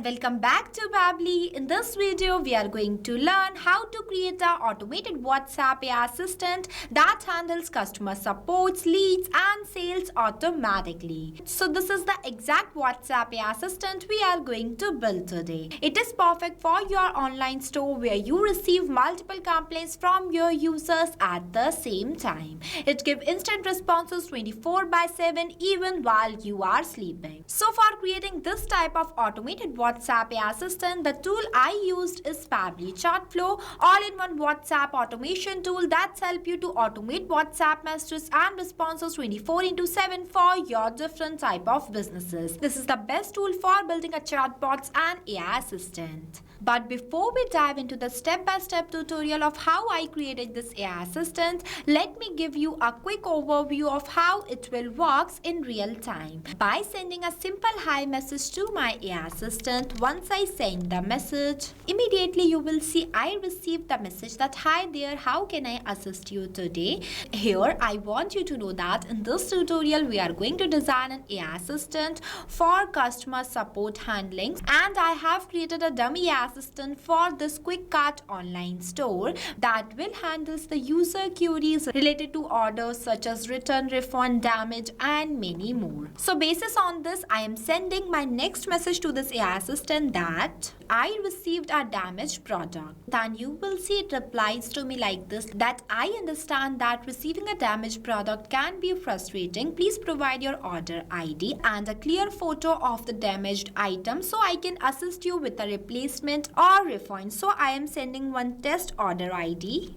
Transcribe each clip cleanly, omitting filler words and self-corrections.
welcome back to Pabbly. In this video, we are going to learn how to create an automated WhatsApp AI assistant that handles customer supports, leads and sales automatically. So this is the exact WhatsApp AI assistant we are going to build today. It is perfect for your online store where you receive multiple complaints from your users at the same time. It gives instant responses 24/7 even while you are sleeping. So for creating this type of automated WhatsApp AI assistant, the tool I used is Pabbly Chatflow, all-in-one WhatsApp automation tool that's help you to automate WhatsApp messages and responses 24/7 for your different type of businesses. This is the best tool for building a chatbots and AI assistant. But before we dive into the step-by-step tutorial of how I created this AI assistant, let me give you a quick overview of how it will work in real time. By sending a simple hi message to my AI assistant, once I send the message, immediately you will see I received the message that hi there, how can I assist you today? Here I want you to know that in this tutorial we are going to design an AI assistant for customer support handling, and I have created a dummy AI assistant for this quick cart online store that will handle the user queries related to orders such as return, refund, damage and many more. So basis on this, I am sending my next message to this AI assistant that I received a damaged product. Then you will see it replies to me like this, that I understand that receiving a damaged product can be frustrating. Please provide your order ID and a clear photo of the damaged item so I can assist you with a replacement or refund. So I am sending one test order ID.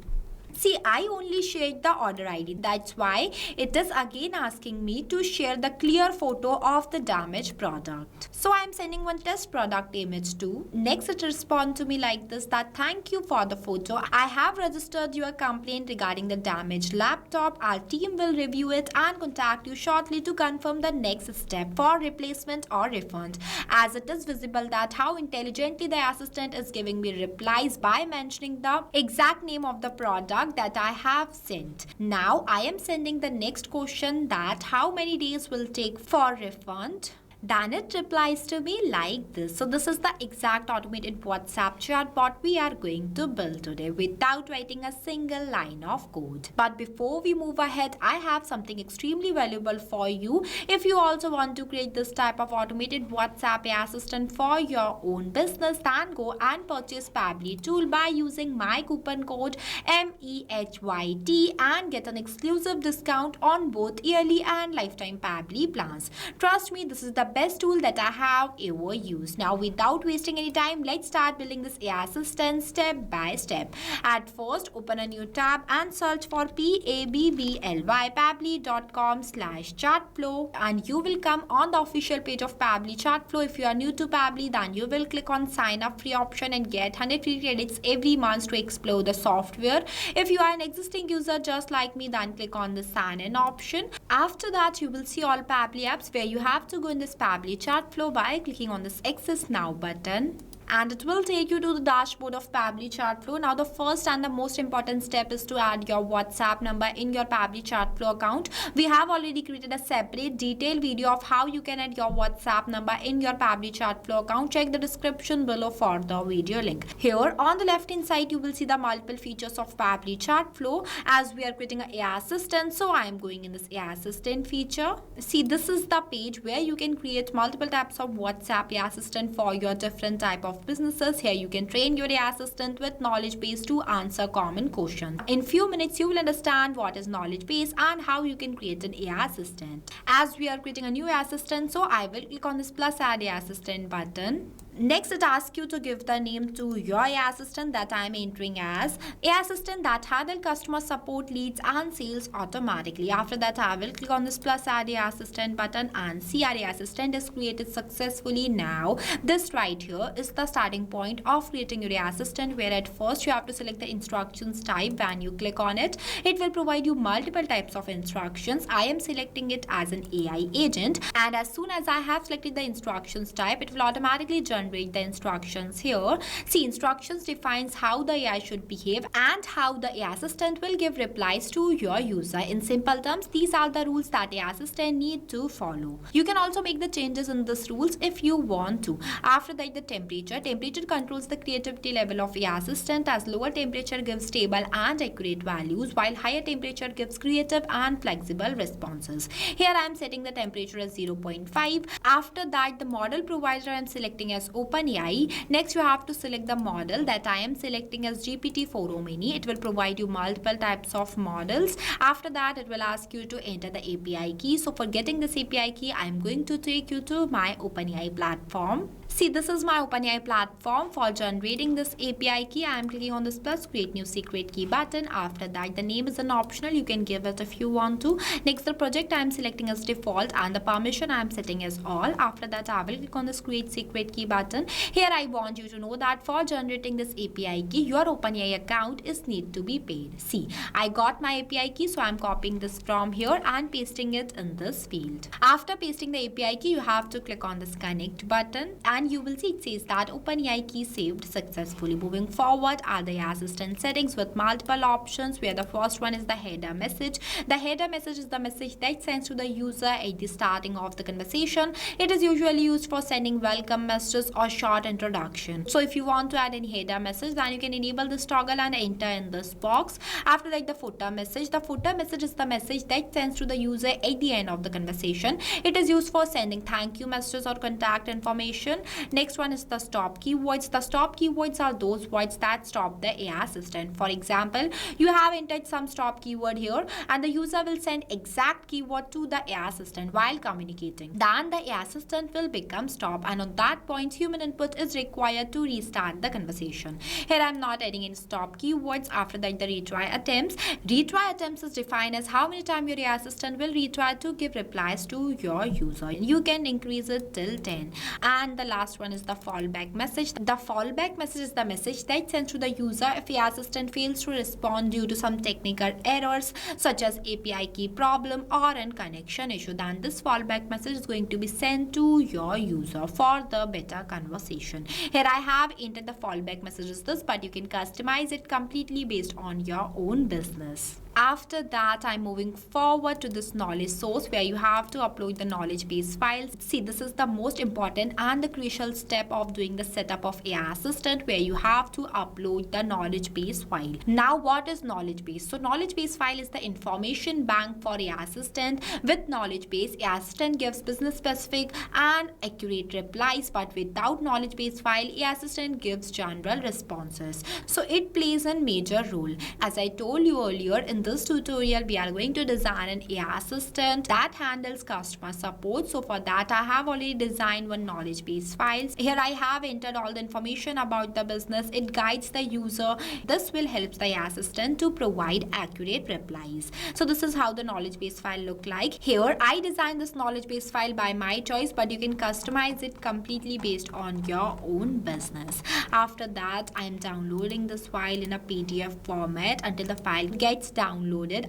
See, I only shared the order ID. That's why it is again asking me to share the clear photo of the damaged product. So I am sending one test product image too. Next it responds to me like this, that thank you for the photo. I have registered your complaint regarding the damaged laptop. Our team will review it and contact you shortly to confirm the next step for replacement or refund. As it is visible that how intelligently the assistant is giving me replies by mentioning the exact name of the product that I have sent. Now I am sending the next question, that how many days will take for refund. Then it replies to me like this. So this is the exact automated WhatsApp chatbot we are going to build today without writing a single line of code. But before we move ahead, I have something extremely valuable for you. If you also want to create this type of automated WhatsApp AI assistant for your own business, then go and purchase Pabbly tool by using my coupon code MEHYT and get an exclusive discount on both yearly and lifetime Pabbly plans. Trust me, this is the best tool that I have ever used. Now without wasting any time, let's start building this AI assistant step by step. At first, open a new tab and search for pabbly.com/chatflow and you will come on the official page of Pabbly Chatflow. If you are new to Pabbly, then you will click on sign up free option and get 100 free credits every month to explore the software. If you are an existing user just like me, then click on the sign in option. After that, you will see all Pabbly apps where you have to go in this Pabbly Chatflow by clicking on this Access Now button. And it will take you to the dashboard of Pabbly Chatflow. Now the first and the most important step is to add your WhatsApp number in your Pabbly Chatflow account. We have already created a separate detailed video of how you can add your WhatsApp number in your Pabbly Chatflow account. Check the description below for the video link. Here on the left hand side, you will see the multiple features of Pabbly Chatflow as we are creating an AI assistant. So I am going in this AI assistant feature. See, this is the page where you can create multiple types of WhatsApp AI assistant for your different type of businesses. Here you can train your AI assistant with knowledge base to answer common questions. In few minutes you will understand what is knowledge base and how you can create an AI assistant. As we are creating a new AI assistant, so I will click on this plus add AI assistant button. Next, it asks you to give the name to your AI assistant that I am entering as AI assistant that handle customer support, leads and sales automatically. After that, I will click on this plus add AI assistant button and see our AI assistant is created successfully. Now, this right here is the starting point of creating your AI assistant, where at first you have to select the instructions type. When you click on it, it will provide you multiple types of instructions. I am selecting it as an AI agent, and as soon as I have selected the instructions type, it will automatically generate generate the instructions here. See, instructions defines how the AI should behave and how the AI assistant will give replies to your user. In simple terms, these are the rules that AI assistant need to follow. You can also make the changes in these rules if you want to. After that, the temperature. Temperature controls the creativity level of AI assistant, as lower temperature gives stable and accurate values, while higher temperature gives creative and flexible responses. Here I am setting the temperature as 0.5. After that, the model provider I am selecting as OpenAI. Next, you have to select the model that I am selecting as GPT-4 Omni. It will provide you multiple types of models. After that, it will ask you to enter the API key. So for getting this API key, I am going to take you to my OpenAI platform. See, this is my OpenAI platform. For generating this API key, I am clicking on this plus create new secret key button. After that, the name is an optional. You can give it if you want to. Next, the project I am selecting as default and the permission I am setting as all. After that, I will click on this create secret key button. Here, I want you to know that for generating this API key, your OpenAI account is need to be paid. See, I got my API key, so I am copying this from here and pasting it in this field. After pasting the API key, you have to click on this connect button and you will see it says that OpenAI key saved successfully. Moving forward are the AI assistant settings with multiple options, where the first one is the header message. The header message is the message that sends to the user at the starting of the conversation. It is usually used for sending welcome messages or short introduction. So if you want to add any header message, then you can enable this toggle and enter in this box. After that, the footer message. The footer message is the message that sends to the user at the end of the conversation. It is used for sending thank you messages or contact information. Next one is the stop keywords. The stop keywords are those words that stop the AI assistant. For example, you have entered some stop keyword here and the user will send exact keyword to the AI assistant while communicating. Then the AI assistant will become stop, and on that point human input is required to restart the conversation. Here I am not adding any stop keywords. After that, the retry attempts. Retry attempts is defined as how many times your AI assistant will retry to give replies to your user. You can increase it till 10. And the last one is the fallback message. The fallback message is the message that sends to the user if AI assistant fails to respond due to some technical errors such as API key problem or a connection issue. Then this fallback message is going to be sent to your user for the better conversation. Here I have entered the fallback message as this, but you can customize it completely based on your own business. After that, I'm moving forward to this knowledge source, where you have to upload the knowledge base files. See, this is the most important and the crucial step of doing the setup of AI assistant, where you have to upload the knowledge base file. Now, what is knowledge base? So knowledge base file is the information bank for AI assistant. With knowledge base, AI assistant gives business specific and accurate replies, but without knowledge base file, AI assistant gives general responses. So it plays a major role. As I told you earlier, in this tutorial, we are going to design an AI assistant that handles customer support. So for that, I have already designed one knowledge base files. Here I have entered all the information about the business. It guides the user. This will help the AI assistant to provide accurate replies. So this is how the knowledge base file look like. Here I designed this knowledge base file by my choice, but you can customize it completely based on your own business. After that, I am downloading this file in a PDF format until the file gets downloaded.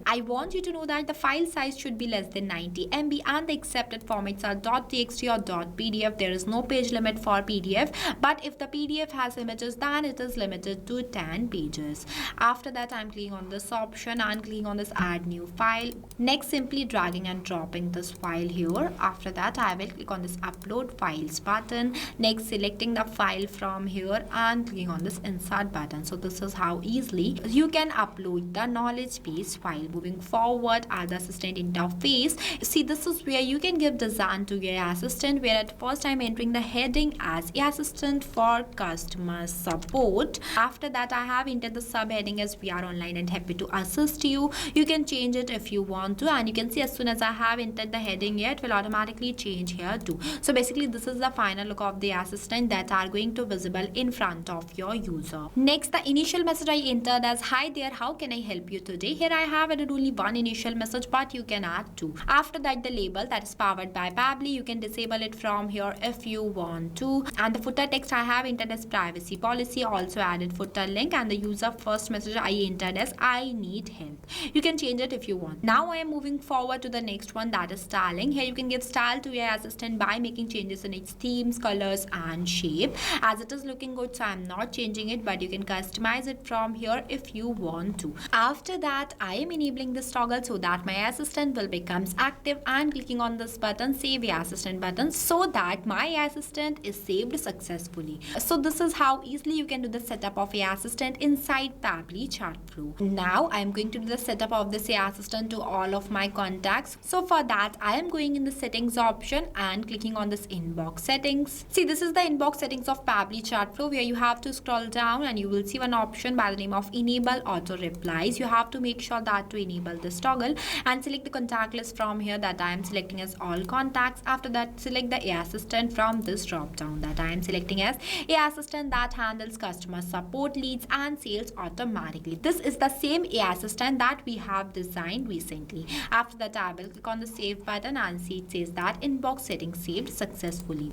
I want you to know that the file size should be less than 90 MB and the accepted formats are .txt or .pdf. There is no page limit for PDF, but if the PDF has images, then it is limited to 10 pages. After that, I'm clicking on this option and clicking on this add new file. Next, simply dragging and dropping this file here. After that, I will click on this upload files button. Next, selecting the file from here and clicking on this insert button. So this is how easily you can upload the knowledge base file. Moving forward are the assistant interface. See, this is where you can give design to your assistant, where at first I'm entering the heading as assistant for customer support. After that, I have entered the subheading as we are online and happy to assist you. You can change it if you want to, and you can see as soon as I have entered the heading here, it will automatically change here too. So basically, this is the final look of the assistant that are going to visible in front of your user. Next, the initial message I entered as hi there, how can I help you today? Here I have added only one initial message, but you can add two. After that, the label that is powered by Pabbly, you can disable it from here if you want to. And the footer text I have entered as privacy policy, also added footer link, and the user first message I entered as I need help. You can change it if you want. Now I am moving forward to the next one, that is styling. Here you can give style to your assistant by making changes in its themes, colors and shape. As it is looking good, so I am not changing it, but you can customize it from here if you want to. After that, I am enabling this toggle so that my assistant will becomes active, and clicking on this button, save your assistant button, so that my assistant is saved successfully. So this is how easily you can do the setup of your assistant inside Pabbly Chatflow. Now I am going to do the setup of this AI assistant to all of my contacts. So for that, I am going in the settings option and clicking on this inbox settings. See, this is the inbox settings of Pabbly Chatflow, where you have to scroll down and you will see one option by the name of enable auto replies. You have to make sure that to enable this toggle and select the contact list from here that I am selecting as all contacts. After that, select the AI assistant from this drop down that I am selecting as AI assistant that handles customer support, leads and sales automatically. This is the same AI assistant that we have designed recently. After that, I will click on the save button and see it says that inbox settings saved successfully.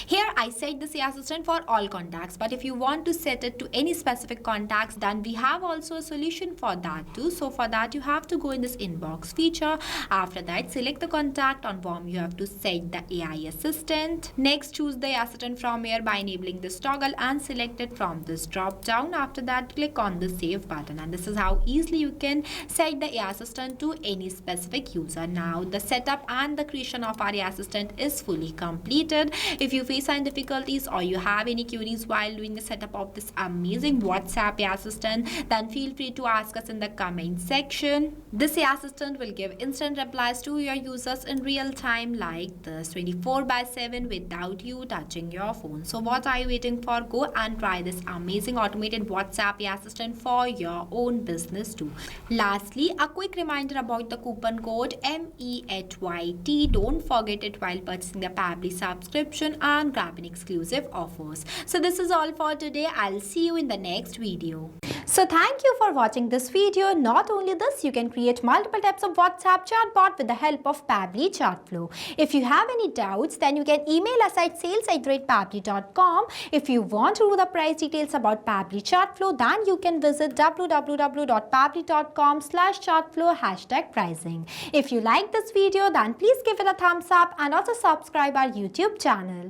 Here I set this AI assistant for all contacts, but if you want to set it to any specific contacts, then we have also a solution for that too. So for that, you have to go in this inbox feature. After that, select the contact on whom you have to set the AI assistant. Next, choose the AI assistant from here by enabling this toggle and select it from this drop down. After that, click on the save button, and this is how easily you can set the AI assistant to any specific user. Now the setup and the creation of our AI assistant is fully completed. If you face any difficulties or you have any queries while doing the setup of this amazing WhatsApp AI assistant, then feel free to ask us in the comment section. This AI assistant will give instant replies to your users in real time like this, 24/7 without you touching your phone. So what are you waiting for? Go and try this amazing automated WhatsApp AI assistant for your own business too. Lastly, a quick reminder about the coupon code MEHYT. Don't forget it while purchasing the Pabbly subscription and grabbing exclusive offers. So this is all for today. I'll see you in the next video. So thank you for watching this video. Not only this, you can create multiple types of WhatsApp chatbot with the help of Pabbly Chatflow. If you have any doubts, then you can email us at sales@pabbly.com. If you want to know the price details about Pabbly Chatflow, then you can visit www.pabbly.com/chatflow #pricing. If you like this video, then please give it a thumbs up and also subscribe our YouTube channel.